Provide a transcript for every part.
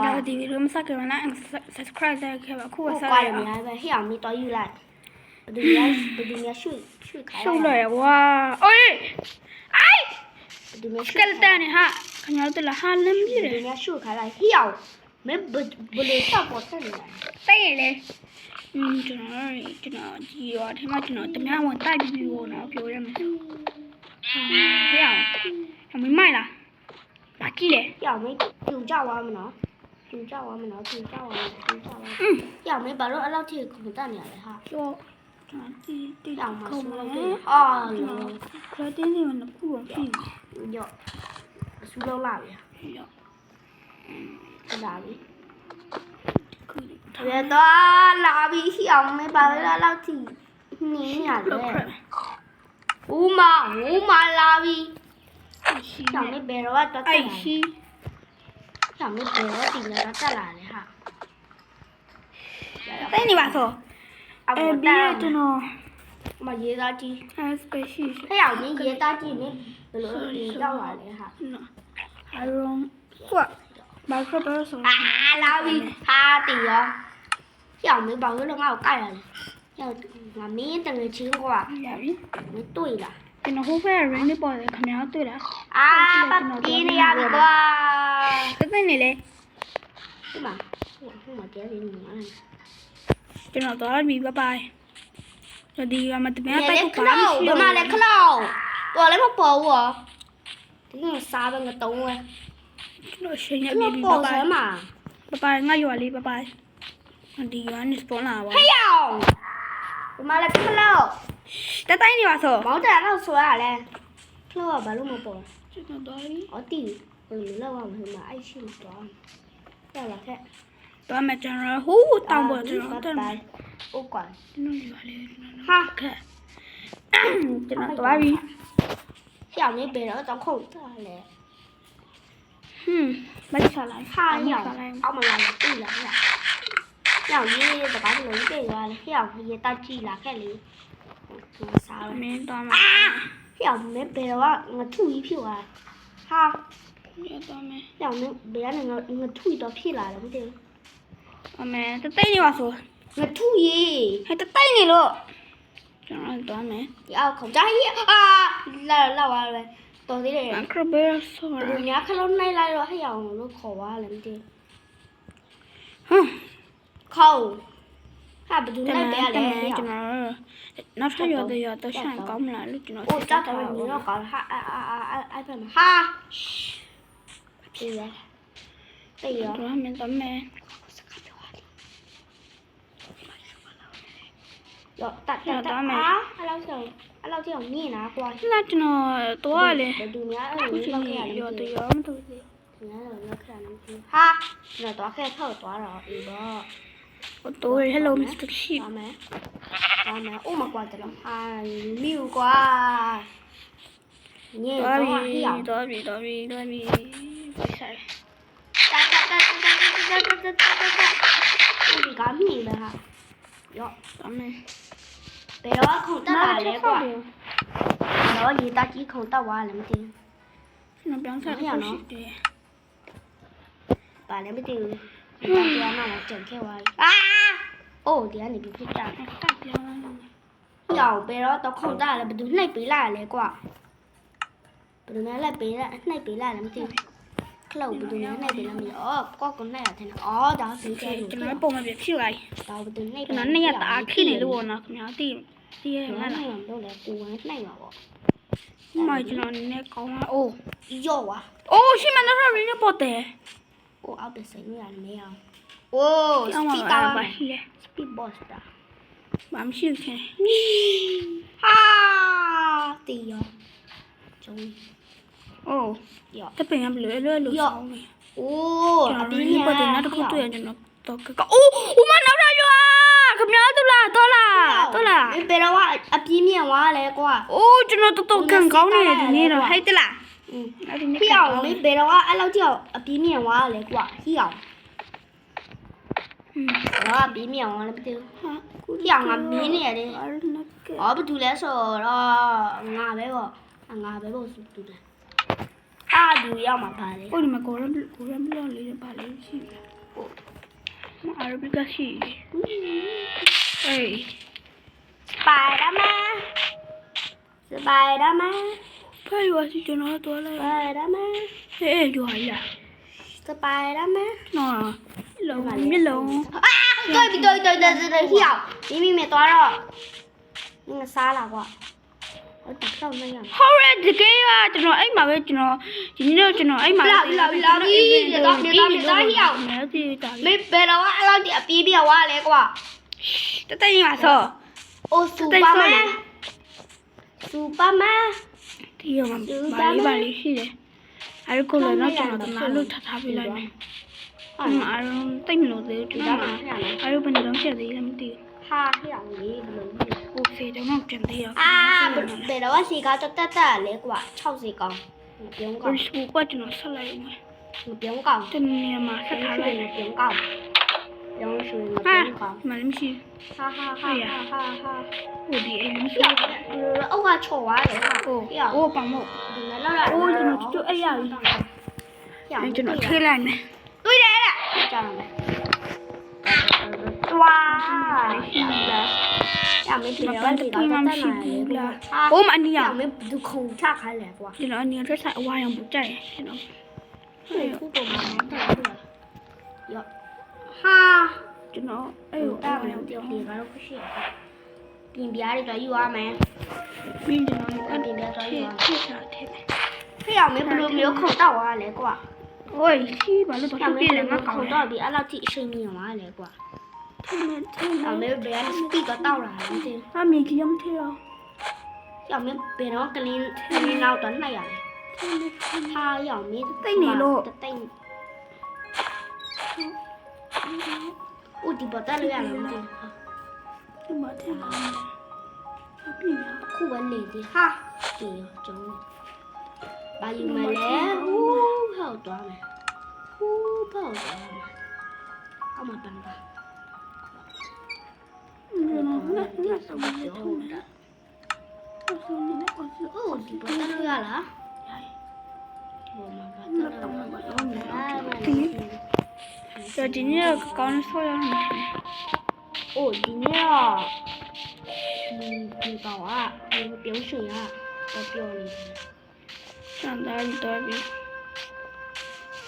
ကျွန်တော်ဒီဗီဒီယိုမစကြပါနဲ့ subscribe လုပ်ခဲ့ပါခုကစားရအောင် ပဲဟဲ့အောင်မီတော်ယူလိုက်ဘယ်သူများရွှေခိုင်း ရှုပ်လိုက်ဝါအိုးအိုင် ဘယ်သူများ စကယ်တန်နဲ့ဟာခင်ဗျားတို့လည်းဟာလမ်းကြီးတယ် ဘယ်သူများရွှေခိုင်းလိုက်ဟဲ့အောင်မင်းဘယ်လိုချက်ပေါ်တက်နေလဲ တိုက်ရလေကျွန်တော်ဒီရောအထက်မှာကျွန်တော်တမန်ဝင်တိုက်ပြီးလို့နော်ပြောရမယ်ဟဲ့အောင်မမိုက်လားဘာကြီးလဲ ဟဲ့အောင်မင်းပြူကြသွားမနော်ပြူကြသွားမနော်ဟဲ့အောင်မင်းဘာလို့အဲ့လောက်ထိခုန်တက်နေရလဲဟာ ပြောတီ တောင်မှာ ခုံ ဆို မ တော့ လဲ အော် ခရတင်နေမကူအောင်ပြီ ရောဆူလုံးလာပြီ ရော လာပြီ ခု ရတော့လာပြီဟဲ့အောင်မင်းဘာလို့လောက်ထိနေရလဲဦးမလာပြီ ရှိ တောင် နေ မင်းဘယ်တော့တော့တက် အဲ့ လာ ရှိ တောင်မင်းဘယ်တော့တင်လာတက်လာလဲဟာ တဲ့နေပါဆို အ အဲ့ မေ ဒီ တာ ကျွန်တော် မရေးသားကြည့် special ဟဲ့အောင်မင်းရေးသားကြည့်မင်းဘယ်လိုတင်ရောက်လာလဲဟာ နော်အရုံးကွာဘာခဘဆို လာပြီဟာတီရောဟဲ့အောင်မင်းဘာလို့လဲငါ့ကိုကြိုက်ရလဲဟဲ့ငါမင်းတငယ်ချင်းကွာ ရပြီ မင်းတွေ့လား ကျွန်တော်ဟိုဘက် rain လေးပေါ်တယ်ခင်ဗျားတွေ့လား ပတ်ပြင်းနေရပြီကွာ တဲ့နေလေ ဒီမှာဟိုမှာကျဲနေမှာ ကျွန်တော်တော့ပြီဘိုင်ဘိုင်ဒီကမှတမန် လေ တိုက် ခ ကို လော ပါမရှိ ဘယ်မှာလဲခလောတော်လည်းမပေါ်ဘူးရောဒီကစားပဲငါတုံးဝဲ ကျွန်တော်ရှင်ရ ခ ပြီ လော ဘို ပေါ် င်ဘို စ င် မ်းမှာ ဘိုင်ငါရွာလေးဘိုင်ဘိုင်ဒီကနေ့စပွန်လာပါ ဟဲ့အောင်ဘယ်မှာလဲခလော တတိုင်းနေပါဆို မောင်တန်တော့ဆွဲရလဲခလောကဘာလို့မပေါ် ကျွန်တော်တော့ပြီ အော်တီဘယ်လိုလဲဝမမှာအဲ့ရှိမတော်ရလာခဲ့ တော့မကျွန်တော်ဟိုးတောင်းပေါ်ကျွန်တော်တက်မယ် အိုကွာ ကျွန်တော်ရွာလေး ဟာ ခက်ကျွန်တော်တော့ပြီ ဟဲ့အောင်နေဘယ်တော့ခုတ်တာလဲ မချလိုက် ဟာဟဲ့အောင်အောက်မလာပြီလားဟဲ့အောင်ရေးတကားလုံးပြေးသွားလေဟဲ့အောင်ရေးတက်ကြည့်လာခဲ့လေစား မင်းတော့မ ဟဲ့အောင်မင်းဘယ်တော့ငါထုကြီးဖြစ်သွားဟာ ရတော့မယ် ဟဲ့အောင်ဘယ်ကနေငါထုတော့ဖြစ်လာတယ်မသိဘူး အမေတတိုင်းနေပါဆို ငါထုကြီး ဟဲ့တတိုင်းနေလို့ကျွန်တော်တော့မယ် ဒီအောက်ခေါင်းကြိုင်းလာပါလေတော်သေးတယ် အခရဘယ်ဆိုရ ဘယ်များခလုံးနိုင်လိုက်တော့ဟဲ့အောင်လို့ခေါ်ပါလေမသိ ဟမ် ခေါ်ဟာဘယ်သူ တ နိုင် မ ပြရ န်တ လဲ မန်ကျွန်တော်နောက်ထပ်ရောတော့ဆိုင်ကောင်းမလားလို့ကျွန်တော် အိုးတက်တယ်မင်းတော့ကောင်းဟာအဲ့ဖက်မှာဟာပြေးရတေးရ တော့မင်းတော့မယ် ရောတက်အဲ့လောက်ကြောင့်မြင်တာကွာ လာကျွန်တော်တော့လေ ဘယ်သူများအဲ့ ခု လို ချိန် လောက်ခဲ့ရလဲ ရော မ တ သိ ရောမတူသေး ဘူးများတော့လောက်ခဲ့ရနေပြီဟာကျွန်တော်တော့ခဲထောက်သွားတော့အေးတော့ ဘူးတော့ hello mr sheep ပါမယ်အိုးမကွာတယ်ဟာမြူကွာညင် တော့ တော့ ပြီ ဟိအောင် တော့ပြီဆိုင် ဒီကမြင်လားရော တော့မယ် ဘယ်တော့ခုန်တက်လာလဲကွာတော့ရေတကြီးခုန်တက်သွားလည်းမသိဘူး ကျွန်တော်ပြောင်းစားတယ်ရှိတယ် ပါလည်းမသိဘူးဒီကပြန်တော့ကြံခဲ့သွားပြီအိုးဒီကနေပြီးဖြစ်တာ တက်ပြောင်းလာ ရောက်ဘယ်တော့ခုန်တက်လဲဘယ်သူနှိပ်ပေးလိုက်လဲကွာဘယ်သူနဲ့လက်ပေးလိုက်နှိပ်ပေးလိုက်လည်းမသိဘူးခလောက်ဘယ်သူနဲ့နှိပ်ပေးလိုက်မလို့အော်ကောက်ကနှိပ်ရတယ်နော်ဒါဆိုကြ ကျွန်တော်ပုံမပြဖြစ်လိုက် ဒါဘယ်သူနှိပ် ကျွန်တော်နေ့ရက်တအားခိနေလို့နော်ခင်ဗျာသိရမ မ လား နိုင်တော့လေကိုဝင်နှိပ်မှာပေါ့ မကျွန်တော်နည်းနည်းကောင်းလာအိုး ရော့ဝါ အိုးရှိမတော့ရင်းပေါ်တယ် ကိုအောက်ပဲစိတ်ရနေရအောင်အိုးစပီကာပါစပီဘော့စတာ ဘာမှရှိချင် ဟာတီရောကျုံ အိုး ရော့ တပင်ကဘယ်လိုလဲလို့ဆောင်းနေ အိုး ကျွန် အ တော် ပင်း ဒီ မြ ပေါ်တယ်နောက်တစ်ခုတွေ့ရင်ကျွန်တော်တော့ကအိုးဦးမနောက်ရရွာခင်ဗျာတို့လားတော့လား ဘယ်တော့အပြင်းမြင်သွားလဲကွာ အိုးကျွန်တော်တော်ကန်ကောင်းနေတယ်ဒီနေ့တော့ဟဲ့တလားအဲ့ဒီနေ့ ဟိအောင်လေဘယ်တော့အဲ့လောက်ကြောက်အပြင်းမြင်သွားလဲကွာဟိအောင်တော့အပြင်းမြင်သွားလဲမသိဘူးဟိအောင်ငါမင်းနေရတယ်အော်ဘာတူလဲဆိုတော့ငါပဲပေါ့ဆိုတူတယ်ဟာ ဒီရောက်မှာပါလေ ကိုဒီမှာကိုရမ်ဘလော့လေးတွေပါလေးရှိတယ်မအာရဘီကရှိအေး Spider-Man Spider-Man ဖဲရွာစီကျွန်တော်တော့လဲ Spider-Man ဟေးရွာရ Spider-Man နော်လုံးမျက်လုံး 对比对跳明明没多少那个杀了我我打到那样 ဟုတ်ရဲ့တကယ်ကကျွန်တော်အဲ့မှာပဲကျွန်တော်ဒီနေ့တော့ကျွန်တော်အဲ့မှာမဲတီးတာ 没别的话老弟比比我来过 တတိယမှာဆော 哦 Superman ဒီရောမှာပါလေးရှိတယ်အဲ့ကိုလည်းတော့ကျွန်တော်နားလို့ထားပေးလိုက်မယ်အားလုံးတိတ်မလို့သေးဘူးကျွန်တော်အားလုံးဘယ်နှလုံးချက်သေးလဲမသိဘူး 他想你不能 ဟိုဖေတော့တော့ပြန်သေးရ 别的话是搞就带来过超时高你不用搞 ဘယ်စပူကကျွန်တော်ဆက်လိုက်မယ် 你不用搞 တနေ့မှာဆက်ထားလိုက် 你不用搞不用水你不 ဟာ 用搞 မလည်းမရှိ 哈哈哈哈哈 ဟိုဒီအဲ့လိုမရှိ 哦我错啊了哈 ဟို 要 ဟိုပါမို့ 你们老来 ဟိုကျွန်တော်အဲ့ရပြီအဲ့ကျွန်တော်ထိလိုက်မယ် 对了这样没哇要没别的话是搞就带来了 ဟိုမအနီးရ 要没不空岔开来过 ကျွန်တော်အနီးထက်ဆိုင်အဝါရောင်ပူကြိုက်ကျွန်တော် 对不懂吗要哈 ကျွန်တော်အဲ့ 哎 ကို 大不了掉里边不是边边里头有啊没 ပြီးကျွန်တော်အဲ့ 边边头有啊 ဖြစ်တာထဲ 他要没有口罩啊来过 ဟိုရှိဘာလို့တော့ 要 ပြည့်လဲ 没 ငါကော 口 င်း 罩比俺老弟生命啊来过 တယ် 要没别人比个到了你听 အမေကြီးမထဲရော 要没别人跟你闹短那样他要没我地不带了呀，你听。 ဒီမှာထဲလာပြီလား ခုပဲနေသေးဟာဒီကျောင်းဘာယူမလဲဟူးဖောက်သွားမယ်ဟူးဖောက်သွားမယ်အမတန်ပါ ကျွန်တော်ငါဆုံးနေထုံးတာ ဟုတ်တာ ဆုံးနေတော့ အိုးဒီပတ်တယ်ရလားဟိုမှာပတ်တယ်တော့မတော်ဘူး ဒီနေ့ကောင်းဆောရမယ် အိုးဒီနေ့ဒီကောင်อ่ะဒီပြုံးရွှေอ่ะတော့ပြောနေတယ် စံသားပြီးတော့ပြီ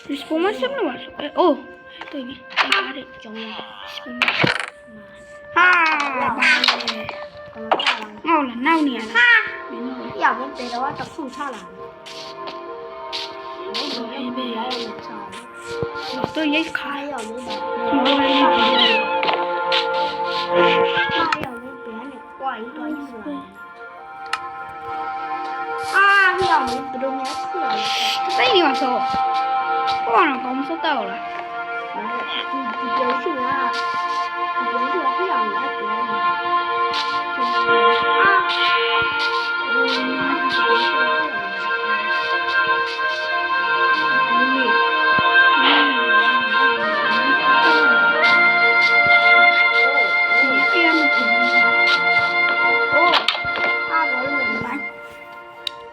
ဒီစပမဆက်လို့ပါအိုးတွေ့ပြီအားရ ကျောင်းရ စပမဟာဘာလဲ ကောင်လာ ငေါ့လားနောက်နေရလား 要不别的话都空差了。တော့ရိတ်ခါ 还有那个，မလို့လည်းမလို့ 还有那别的挂一段意思。啊，要没不都没吃了。 သိနေမှာဆိုကိုကတော့ကောင်းမစတော့လား 你表示啊，你表示还要没别的。啊，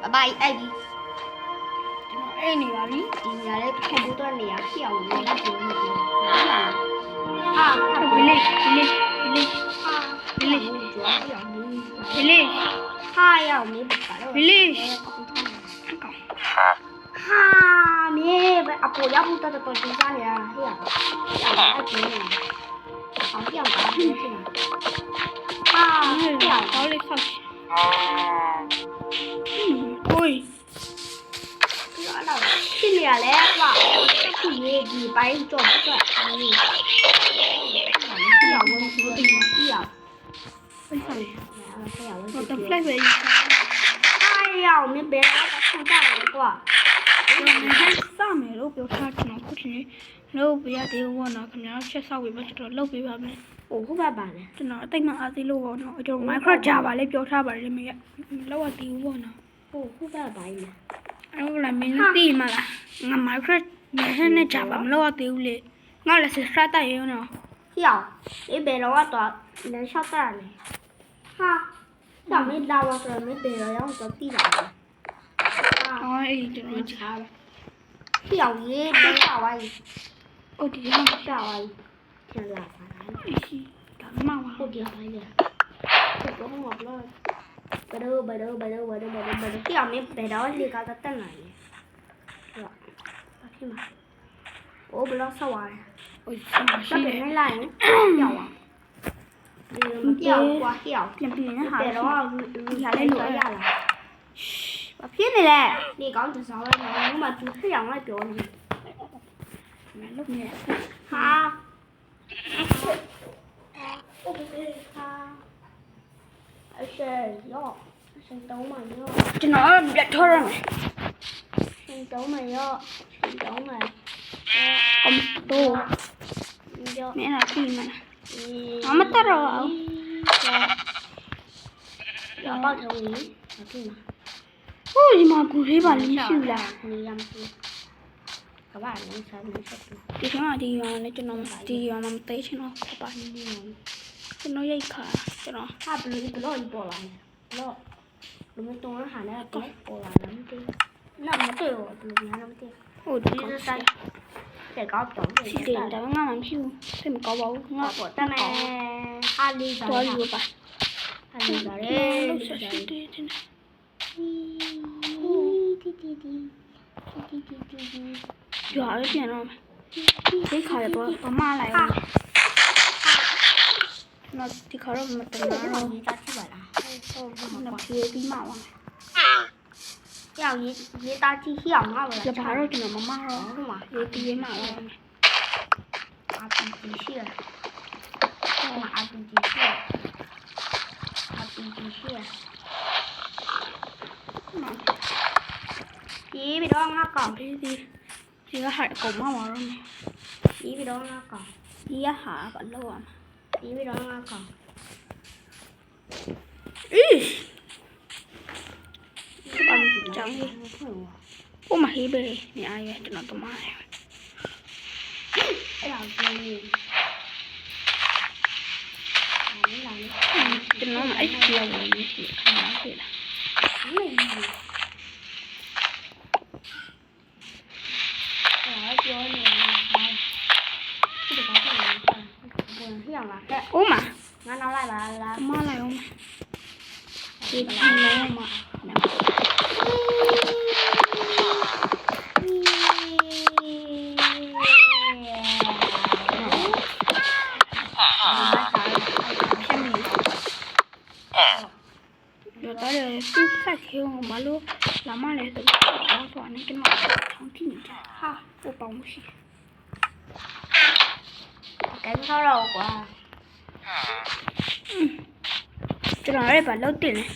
拜拜，艾比。 အဲ့နေပါပြီ ဒီညာလေးခံဖို့တော့နေရဖြစ်အောင်လို့ပြောနေတယ်။ဟာ ဗီလေးဗီလေးဗီလေး ဟာ ဗီလေး ကျော်ပြောင်းနေ ဗီလေး ဟာရောက်နေပါတော့ ဗီလေး ဟာမေအပေါ်ရောက်တော့တော်ကြစားနေရဟဲ့။ရောက်အကျင်းနေ။အောင်ပြောင်းတာဖြစ်နေတာ။ဟာ အဲ့ဒါကောင်းလေးဆောက်โอ้ย အဲ့တော့ဖြစ်နေရလဲကွာ။ခုရေးဒီပိုင်းကြော်ပြတ်။ဒီရောက်ဝင်ဆိုဒီရောက် ไปใส่ အဲ့ရောက်ဝင် เรา ဆို จะไล่ไป 哎呀，我们别人都看到了过。 เราไม่ให้สร้างမယ်လို့ပြောထားကျွန်တော်ခုချိန်လို့ပြရသေးဘူးနော်ခင်ဗျားချက်ဆောက်ပြီးမှကျွန်တော်လုပ်ပေးပါမယ် 我后边办的。 ကျွန်တော်အသိမှအားသေးလို့ပေါ့နော်ကျွန်တော် Minecraft Java လေးပြောထားပါတယ်မင်းလောက်ရသေးဘူးပေါ့နော် 我后边办的。 အဲ့ဒါလည်းမင်းသိမှလားငါ Minecraft နဲ့ Java မလောက်ရသေးဘူးလေငါလည်း subscribe တိုက်ရုံနော် 要，你别人我多能上单嘞。哈，要没拉我说没别人让我地上的。 အော်အေးကျွန်တော် 查了。小爷别下歪，哦，底下下歪，天啦，一起干嘛嘛？不点歪的，这不好了。bờ đâu cái ông ấy bè đó đi cao tất này rồi khi mà ủa bữa đó sao rồi Ôi, nó bị nó lại dầu à đi mà dầu qua dầu làm gì nó bè hả? đó giờ lên nữa ra là bà phía này nè đi con từ sau lên rồi nhưng mà chú thấy dòng nó chỗ này Mẹ lúc này ha ha Sân tấu mày nhá. cho nó đẹp thôi rồi mày. Sân tấu mày nhá. Sân tấu mày. Còn tô mẹ là gì mà nó mất tất rồi. Đó bao thầu ý. Ôi mà cô thấy bà lính siêu là các bạn nên sao mình sẽ thì thế nào thì lấy cho nó thì làm tế cho nó các bạn cho nó dây khả cho nó cái lỗi bỏ lại lỗi đúng cái tôi nó hẳn là cái bỏ lại lắm chứ nằm nó tiêu đúng nhá lắm chứ ôi đi ra tay để có chỗ thì tiền đã ngon lắm siêu thêm một có báu ngon của ta mẹ hai ly rồi tôi vừa bà hai ly rồi lúc đấy sẽ đi thế này giỏi cái tiền không cái khỏi có ma lại rồi nó thì khó rồi mà tầm nó rồi người ta chứ vậy là nó phía tí mạo hiểu gì ta chỉ hiểu nó là phá rồi thì nó ma rồi đúng mà phía tí mạo rồi à bình chỉ xưa mà à bình chỉ xưa à bình chỉ xưa chỉ bị đó nó còn cái gì thì nó hại cổ mau rồi này chỉ bị đó nó còn đi hả vẫn lâu à chỉ bị đó nó còn bạn chẳng gì ô mà hi bề thì ai vậy cho nó tụi mai cái nào gì cho nó mà ít nhiều rồi như chị không nói gì là ô mà nó lại là má lại không thì ăn lấy mà rồi tới đây tiếp sát khiêu mà luôn làm mà lại tự có toàn những cái mặt thằng thì ha ô bóng gì cái thao đầu của cho nó đây bạn lâu tiền này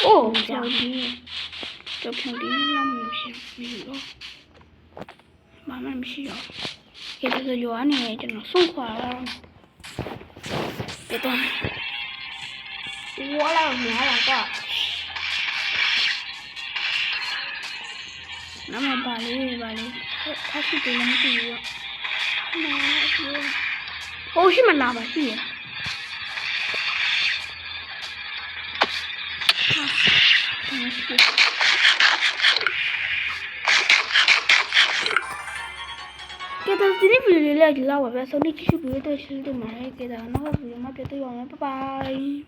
ô theo đi theo đi năm mình xem gì đó mà mình xem cái thứ gì này cho nó sung khỏe cái tôi quá là nhớ là có nó mà bà đi他是给人比的ô是mà làm gì vậy cái đó thì video này là lâu rồi, sau này chỉ video tôi sẽ được mà cái đó nó video mà tôi bye bye.